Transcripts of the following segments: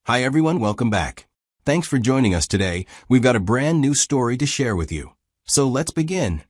Hi everyone, welcome back. Thanks for joining us today. We've got a brand new story to share with you. So let's begin.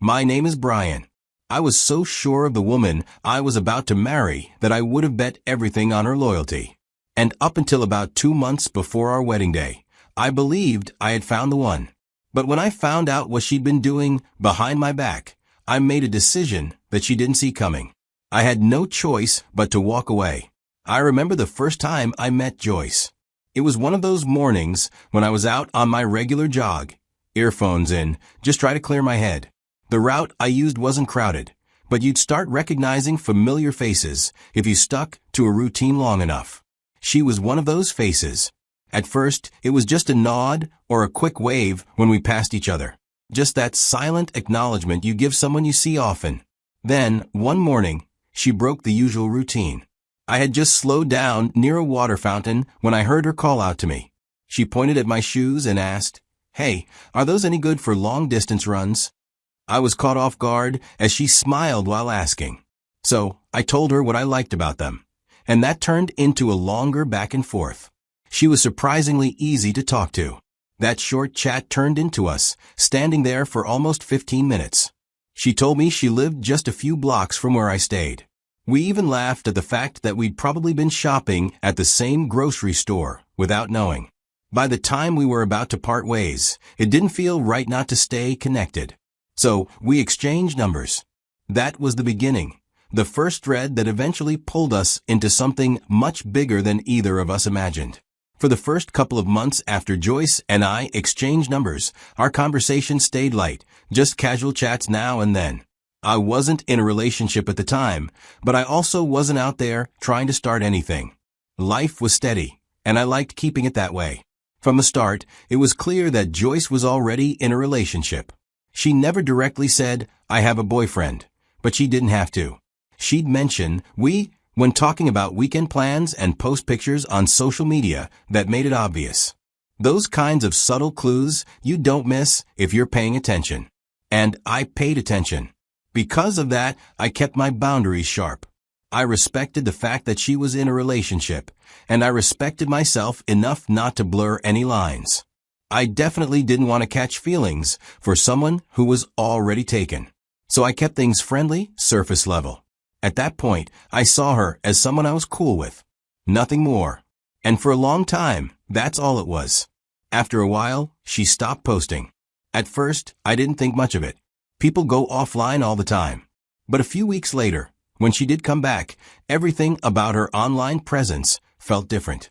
My name is Brian. I was so sure of the woman I was about to marry that I would have bet everything on her loyalty. And up until about 2 months before our wedding day, I believed I had found the one. But when I found out what she'd been doing behind my back, I made a decision that she didn't see coming. I had no choice but to walk away. I remember the first time I met Joyce. It was one of those mornings when I was out on my regular jog, earphones in, just try to clear my head. The route I used wasn't crowded, but you'd start recognizing familiar faces if you stuck to a routine long enough. She was one of those faces. At first, it was just a nod or a quick wave when we passed each other. Just that silent acknowledgement you give someone you see often. Then, one morning, she broke the usual routine. I had just slowed down near a water fountain when I heard her call out to me. She pointed at my shoes and asked, "Hey, are those any good for long-distance runs?" I was caught off guard as she smiled while asking. So, I told her what I liked about them. And that turned into a longer back and forth. She was surprisingly easy to talk to. That short chat turned into us, standing there for almost 15 minutes. She told me she lived just a few blocks from where I stayed. We even laughed at the fact that we'd probably been shopping at the same grocery store without knowing. By the time we were about to part ways, it didn't feel right not to stay connected. So we exchanged numbers. That was the beginning, the first thread that eventually pulled us into something much bigger than either of us imagined. For the first couple of months after Joyce and I exchanged numbers, our conversation stayed light, just casual chats now and then. I wasn't in a relationship at the time, but I also wasn't out there trying to start anything. Life was steady, and I liked keeping it that way. From the start, it was clear that Joyce was already in a relationship. She never directly said, "I have a boyfriend," but she didn't have to. She'd mention when talking about weekend plans and post pictures on social media that made it obvious. Those kinds of subtle clues you don't miss if you're paying attention. And I paid attention. Because of that, I kept my boundaries sharp. I respected the fact that she was in a relationship, and I respected myself enough not to blur any lines. I definitely didn't want to catch feelings for someone who was already taken. So I kept things friendly, surface level. At that point, I saw her as someone I was cool with. Nothing more. And for a long time, that's all it was. After a while, she stopped posting. At first, I didn't think much of it. People go offline all the time. But a few weeks later, when she did come back, everything about her online presence felt different.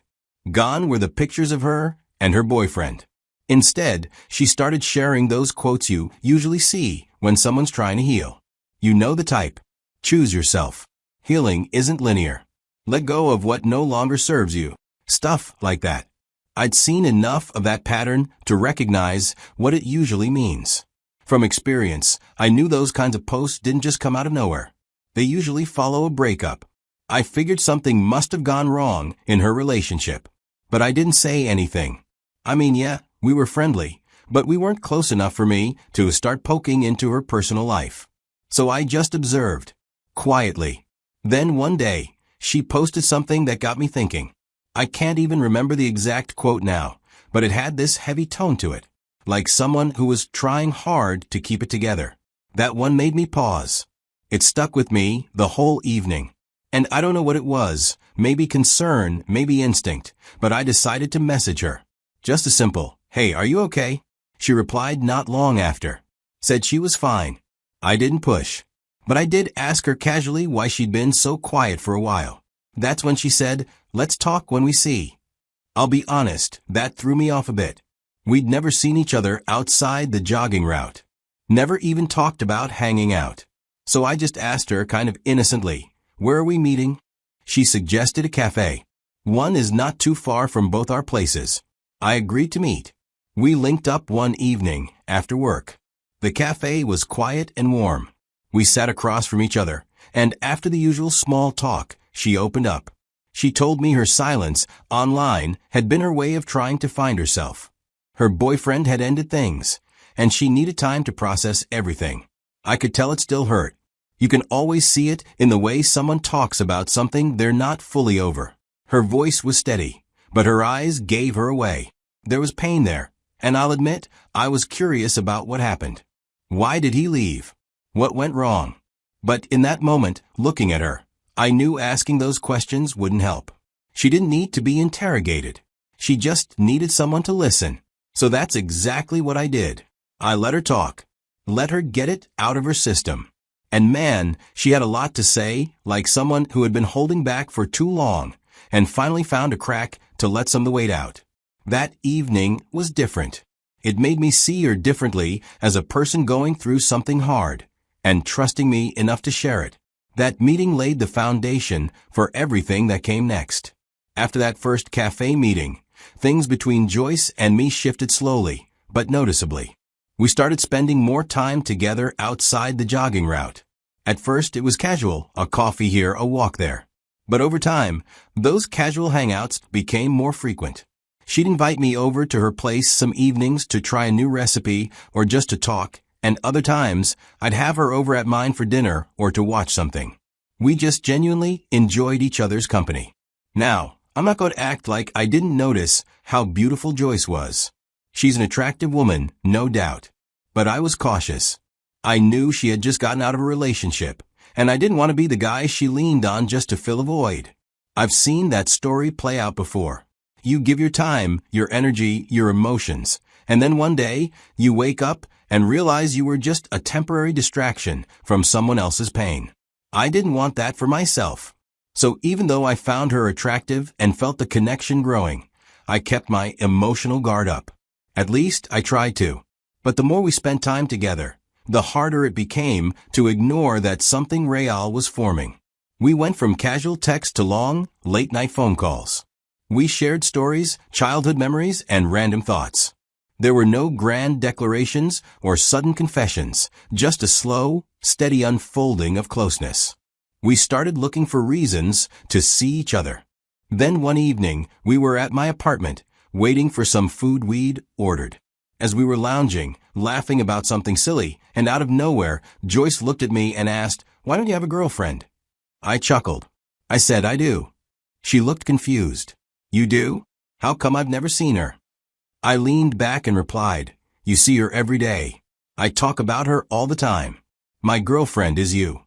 Gone were the pictures of her and her boyfriend. Instead, she started sharing those quotes you usually see when someone's trying to heal. You know the type. Choose yourself. Healing isn't linear. Let go of what no longer serves you. Stuff like that. I'd seen enough of that pattern to recognize what it usually means. From experience, I knew those kinds of posts didn't just come out of nowhere. They usually follow a breakup. I figured something must have gone wrong in her relationship. But I didn't say anything. I mean, yeah, we were friendly, but we weren't close enough for me to start poking into her personal life. So I just observed, quietly. Then one day, she posted something that got me thinking. I can't even remember the exact quote now, but it had this heavy tone to it. Like someone who was trying hard to keep it together. That one made me pause. It stuck with me the whole evening. And I don't know what it was, maybe concern, maybe instinct, but I decided to message her. Just a simple, "Hey, are you okay?" She replied not long after. Said she was fine. I didn't push. But I did ask her casually why she'd been so quiet for a while. That's when she said, "Let's talk when we see." I'll be honest, that threw me off a bit. We'd never seen each other outside the jogging route. Never even talked about hanging out. So I just asked her kind of innocently, "Where are we meeting?" She suggested a cafe. One is not too far from both our places. I agreed to meet. We linked up one evening after work. The cafe was quiet and warm. We sat across from each other, and after the usual small talk, she opened up. She told me her silence online had been her way of trying to find herself. Her boyfriend had ended things, and she needed time to process everything. I could tell it still hurt. You can always see it in the way someone talks about something they're not fully over. Her voice was steady, but her eyes gave her away. There was pain there, and I'll admit, I was curious about what happened. Why did he leave? What went wrong? But in that moment, looking at her, I knew asking those questions wouldn't help. She didn't need to be interrogated. She just needed someone to listen. So that's exactly what I did. I let her talk. Let her get it out of her system. And man, she had a lot to say, like someone who had been holding back for too long, and finally found a crack to let some of the weight out. That evening was different. It made me see her differently as a person going through something hard, and trusting me enough to share it. That meeting laid the foundation for everything that came next. After that first cafe meeting, things between Joyce and me shifted slowly, but noticeably. We started spending more time together outside the jogging route. At first it was casual, a coffee here, a walk there. But over time, those casual hangouts became more frequent. She'd invite me over to her place some evenings to try a new recipe or just to talk, and other times I'd have her over at mine for dinner or to watch something. We just genuinely enjoyed each other's company. Now, I'm not going to act like I didn't notice how beautiful Joyce was. She's an attractive woman, no doubt. But I was cautious. I knew she had just gotten out of a relationship, and I didn't want to be the guy she leaned on just to fill a void. I've seen that story play out before. You give your time, your energy, your emotions, and then one day, you wake up and realize you were just a temporary distraction from someone else's pain. I didn't want that for myself. So even though I found her attractive and felt the connection growing, I kept my emotional guard up. At least I tried to. But the more we spent time together, the harder it became to ignore that something real was forming. We went from casual text to long, late-night phone calls. We shared stories, childhood memories, and random thoughts. There were no grand declarations or sudden confessions, just a slow, steady unfolding of closeness. We started looking for reasons to see each other. Then one evening, we were at my apartment, waiting for some food we'd ordered. As we were lounging, laughing about something silly, and out of nowhere, Joyce looked at me and asked, "Why don't you have a girlfriend?" I chuckled. I said, "I do." She looked confused. "You do? How come I've never seen her?" I leaned back and replied, "You see her every day. I talk about her all the time. My girlfriend is you."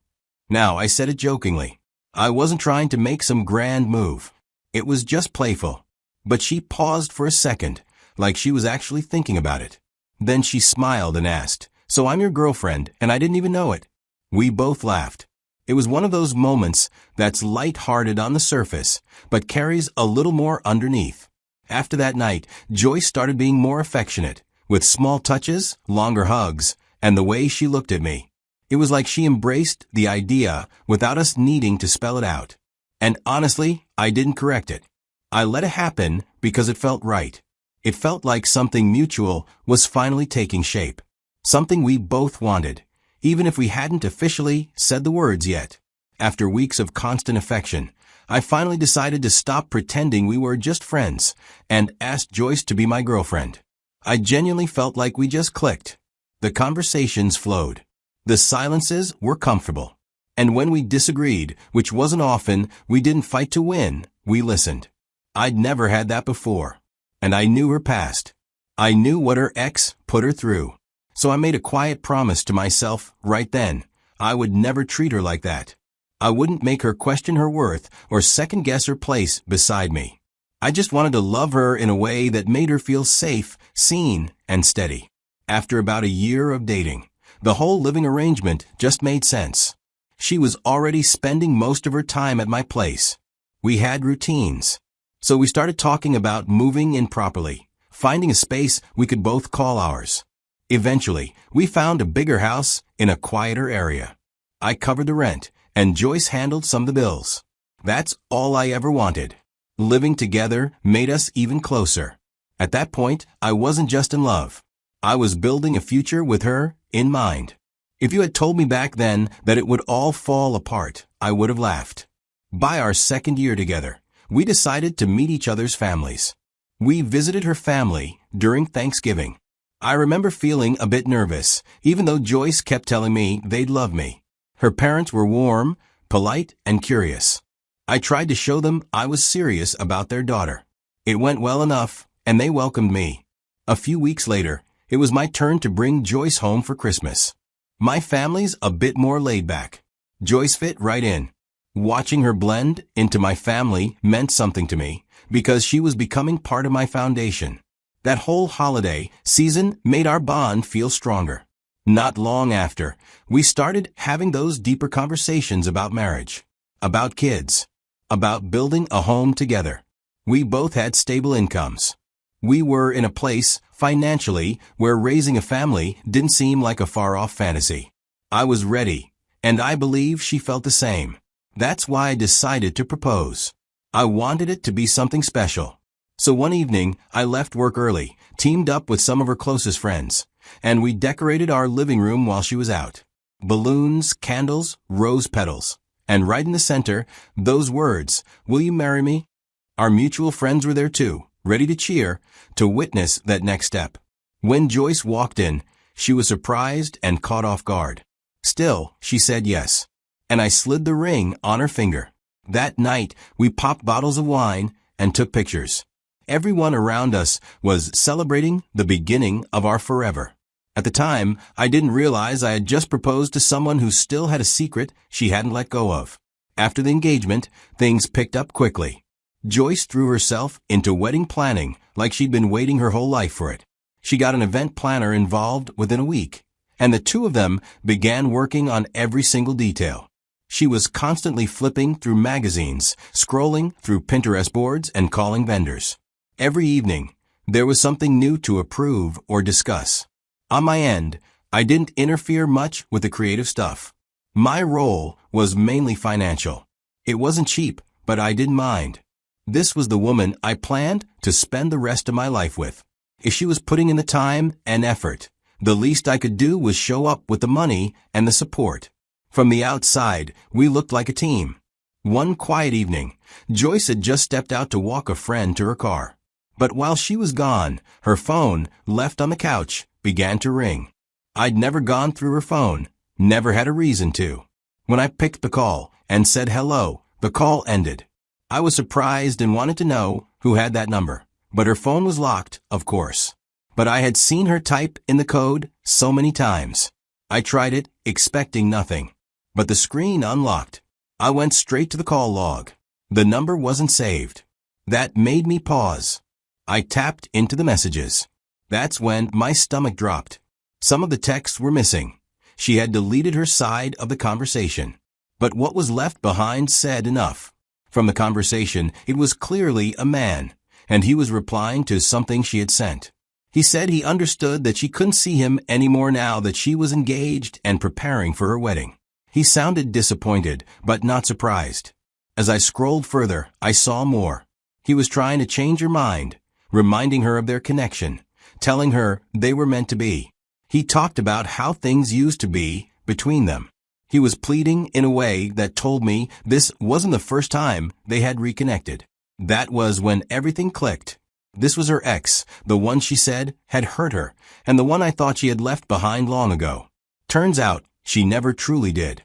Now, I said it jokingly. I wasn't trying to make some grand move. It was just playful. But she paused for a second, like she was actually thinking about it. Then she smiled and asked, "So I'm your girlfriend, and I didn't even know it." We both laughed. It was one of those moments that's light-hearted on the surface, but carries a little more underneath. After that night, Joyce started being more affectionate, with small touches, longer hugs, and the way she looked at me. It was like she embraced the idea without us needing to spell it out. And honestly, I didn't correct it. I let it happen because it felt right. It felt like something mutual was finally taking shape. Something we both wanted, even if we hadn't officially said the words yet. After weeks of constant affection, I finally decided to stop pretending we were just friends and asked Joyce to be my girlfriend. I genuinely felt like we just clicked. The conversations flowed. The silences were comfortable. And when we disagreed, which wasn't often, we didn't fight to win, we listened. I'd never had that before. And I knew her past. I knew what her ex put her through. So I made a quiet promise to myself right then. I would never treat her like that. I wouldn't make her question her worth or second-guess her place beside me. I just wanted to love her in a way that made her feel safe, seen, and steady. After about a year of dating, the whole living arrangement just made sense. She was already spending most of her time at my place. We had routines. So we started talking about moving in properly, finding a space we could both call ours. Eventually, we found a bigger house in a quieter area. I covered the rent, and Joyce handled some of the bills. That's all I ever wanted. Living together made us even closer. At that point, I wasn't just in love. I was building a future with her in mind. If you had told me back then that it would all fall apart, I would have laughed. By our second year together, we decided to meet each other's families. We visited her family during Thanksgiving. I remember feeling a bit nervous, even though Joyce kept telling me they'd love me. Her parents were warm, polite, and curious. I tried to show them I was serious about their daughter. It went well enough, and they welcomed me. A few weeks later, it was my turn to bring Joyce home for Christmas. My family's a bit more laid back. Joyce fit right in. Watching her blend into my family meant something to me because she was becoming part of my foundation. That whole holiday season made our bond feel stronger. Not long after, we started having those deeper conversations about marriage, about kids, about building a home together. We both had stable incomes. We were in a place, financially, where raising a family didn't seem like a far-off fantasy. I was ready, and I believe she felt the same. That's why I decided to propose. I wanted it to be something special. So one evening, I left work early, teamed up with some of her closest friends, and we decorated our living room while she was out. Balloons, candles, rose petals, and right in the center, those words, "Will you marry me?" Our mutual friends were there too, ready to cheer, to witness that next step. When Joyce walked in, she was surprised and caught off guard. Still, she said yes, and I slid the ring on her finger. That night, we popped bottles of wine and took pictures. Everyone around us was celebrating the beginning of our forever. At the time, I didn't realize I had just proposed to someone who still had a secret she hadn't let go of. After the engagement, things picked up quickly. Joyce threw herself into wedding planning like she'd been waiting her whole life for it. She got an event planner involved within a week, and the two of them began working on every single detail. She was constantly flipping through magazines, scrolling through Pinterest boards, and calling vendors. Every evening, there was something new to approve or discuss. On my end, I didn't interfere much with the creative stuff. My role was mainly financial. It wasn't cheap, but I didn't mind. This was the woman I planned to spend the rest of my life with. If she was putting in the time and effort, the least I could do was show up with the money and the support. From the outside, we looked like a team. One quiet evening, Joyce had just stepped out to walk a friend to her car. But while she was gone, her phone, left on the couch, began to ring. I'd never gone through her phone, never had a reason to. When I picked the call and said hello, the call ended. I was surprised and wanted to know who had that number, but her phone was locked, of course. But I had seen her type in the code so many times. I tried it, expecting nothing. But the screen unlocked. I went straight to the call log. The number wasn't saved. That made me pause. I tapped into the messages. That's when my stomach dropped. Some of the texts were missing. She had deleted her side of the conversation. But what was left behind said enough. From the conversation, it was clearly a man, and he was replying to something she had sent. He said he understood that she couldn't see him anymore now that she was engaged and preparing for her wedding. He sounded disappointed, but not surprised. As I scrolled further, I saw more. He was trying to change her mind, reminding her of their connection, telling her they were meant to be. He talked about how things used to be between them. He was pleading in a way that told me this wasn't the first time they had reconnected. That was when everything clicked. This was her ex, the one she said had hurt her, and the one I thought she had left behind long ago. Turns out, she never truly did.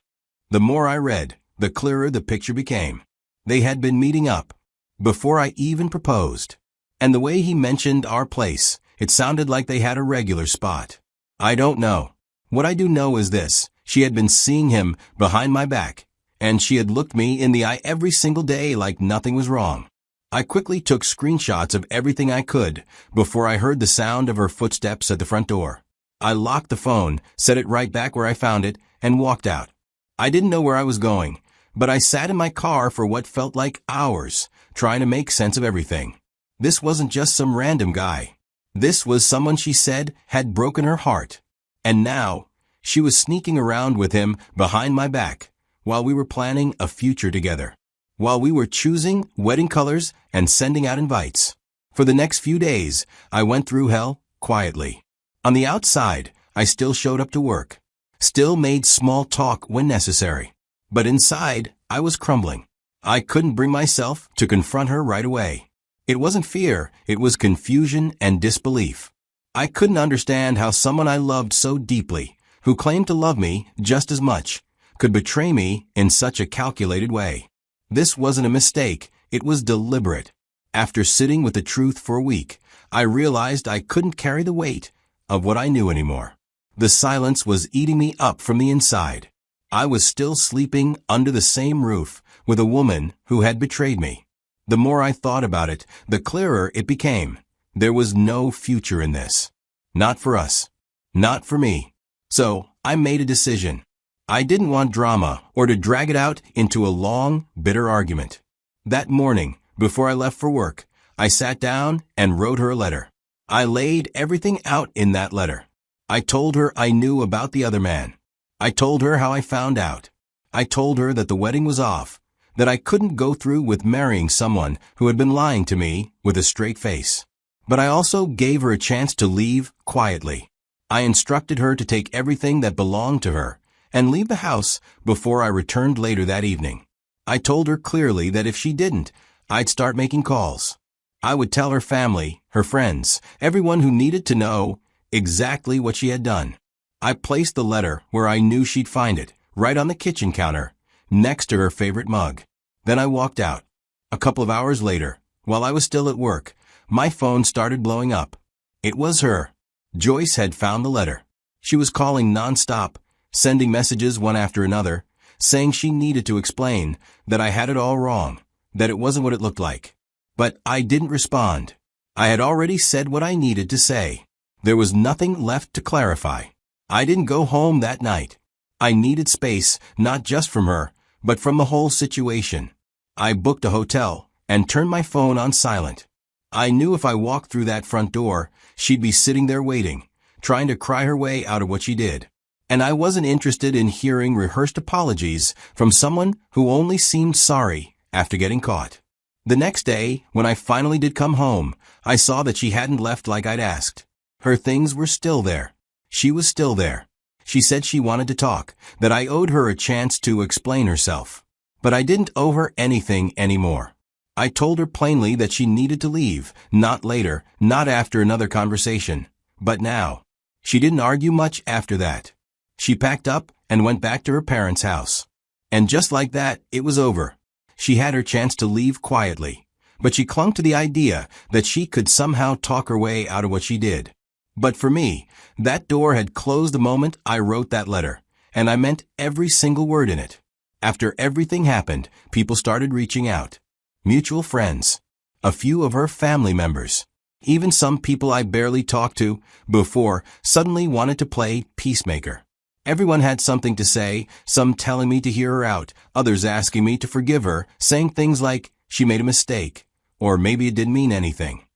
The more I read, the clearer the picture became. They had been meeting up before I even proposed. And the way he mentioned our place, it sounded like they had a regular spot. I don't know. What I do know is this: she had been seeing him behind my back, and she had looked me in the eye every single day like nothing was wrong. I quickly took screenshots of everything I could before I heard the sound of her footsteps at the front door. I locked the phone, set it right back where I found it, and walked out. I didn't know where I was going, but I sat in my car for what felt like hours, trying to make sense of everything. This wasn't just some random guy. This was someone she said had broken her heart. And now, she was sneaking around with him behind my back, while we were planning a future together. While we were choosing wedding colors and sending out invites. For the next few days, I went through hell quietly. On the outside, I still showed up to work, still made small talk when necessary. But inside, I was crumbling. I couldn't bring myself to confront her right away. It wasn't fear, it was confusion and disbelief. I couldn't understand how someone I loved so deeply, who claimed to love me just as much, could betray me in such a calculated way. This wasn't a mistake, it was deliberate. After sitting with the truth for a week, I realized I couldn't carry the weight of what I knew anymore. The silence was eating me up from the inside. I was still sleeping under the same roof with a woman who had betrayed me. The more I thought about it, the clearer it became. There was no future in this. Not for us. Not for me. So, I made a decision. I didn't want drama or to drag it out into a long, bitter argument. That morning, before I left for work, I sat down and wrote her a letter. I laid everything out in that letter. I told her I knew about the other man. I told her how I found out. I told her that the wedding was off, that I couldn't go through with marrying someone who had been lying to me with a straight face. But I also gave her a chance to leave quietly. I instructed her to take everything that belonged to her and leave the house before I returned later that evening. I told her clearly that if she didn't, I'd start making calls. I would tell her family, her friends, everyone who needed to know exactly what she had done. I placed the letter where I knew she'd find it, right on the kitchen counter, next to her favorite mug. Then I walked out. A couple of hours later, while I was still at work, my phone started blowing up. It was her. Joyce had found the letter. She was calling nonstop, sending messages one after another, saying she needed to explain that I had it all wrong, that it wasn't what it looked like. But I didn't respond. I had already said what I needed to say. There was nothing left to clarify. I didn't go home that night. I needed space, not just from her, but from the whole situation. I booked a hotel and turned my phone on silent. I knew if I walked through that front door, she'd be sitting there waiting, trying to cry her way out of what she did. And I wasn't interested in hearing rehearsed apologies from someone who only seemed sorry after getting caught. The next day, when I finally did come home, I saw that she hadn't left like I'd asked. Her things were still there. She was still there. She said she wanted to talk, that I owed her a chance to explain herself. But I didn't owe her anything anymore. I told her plainly that she needed to leave, not later, not after another conversation, but now. She didn't argue much after that. She packed up and went back to her parents' house. And just like that, it was over. She had her chance to leave quietly, but she clung to the idea that she could somehow talk her way out of what she did. But for me, that door had closed the moment I wrote that letter, and I meant every single word in it. After everything happened, people started reaching out. Mutual friends, a few of her family members, even some people I barely talked to before suddenly wanted to play peacemaker. Everyone had something to say, some telling me to hear her out, others asking me to forgive her, saying things like, she made a mistake, or maybe it didn't mean anything.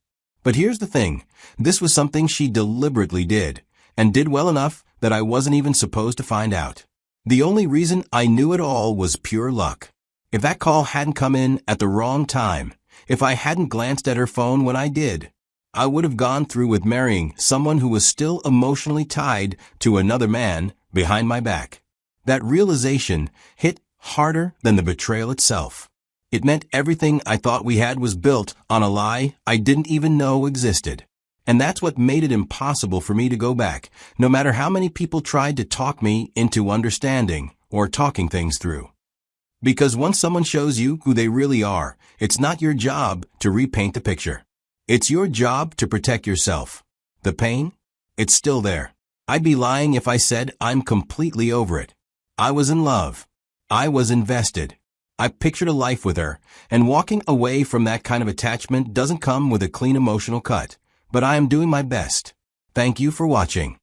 But here's the thing, this was something she deliberately did, and did well enough that I wasn't even supposed to find out. The only reason I knew it all was pure luck. If that call hadn't come in at the wrong time, if I hadn't glanced at her phone when I did, I would have gone through with marrying someone who was still emotionally tied to another man behind my back. That realization hit harder than the betrayal itself. It meant everything I thought we had was built on a lie I didn't even know existed. And that's what made it impossible for me to go back, no matter how many people tried to talk me into understanding or talking things through. Because once someone shows you who they really are, it's not your job to repaint the picture. It's your job to protect yourself. The pain? It's still there. I'd be lying if I said I'm completely over it. I was in love. I was invested. I pictured a life with her, and walking away from that kind of attachment doesn't come with a clean emotional cut. But I am doing my best. Thank you for watching.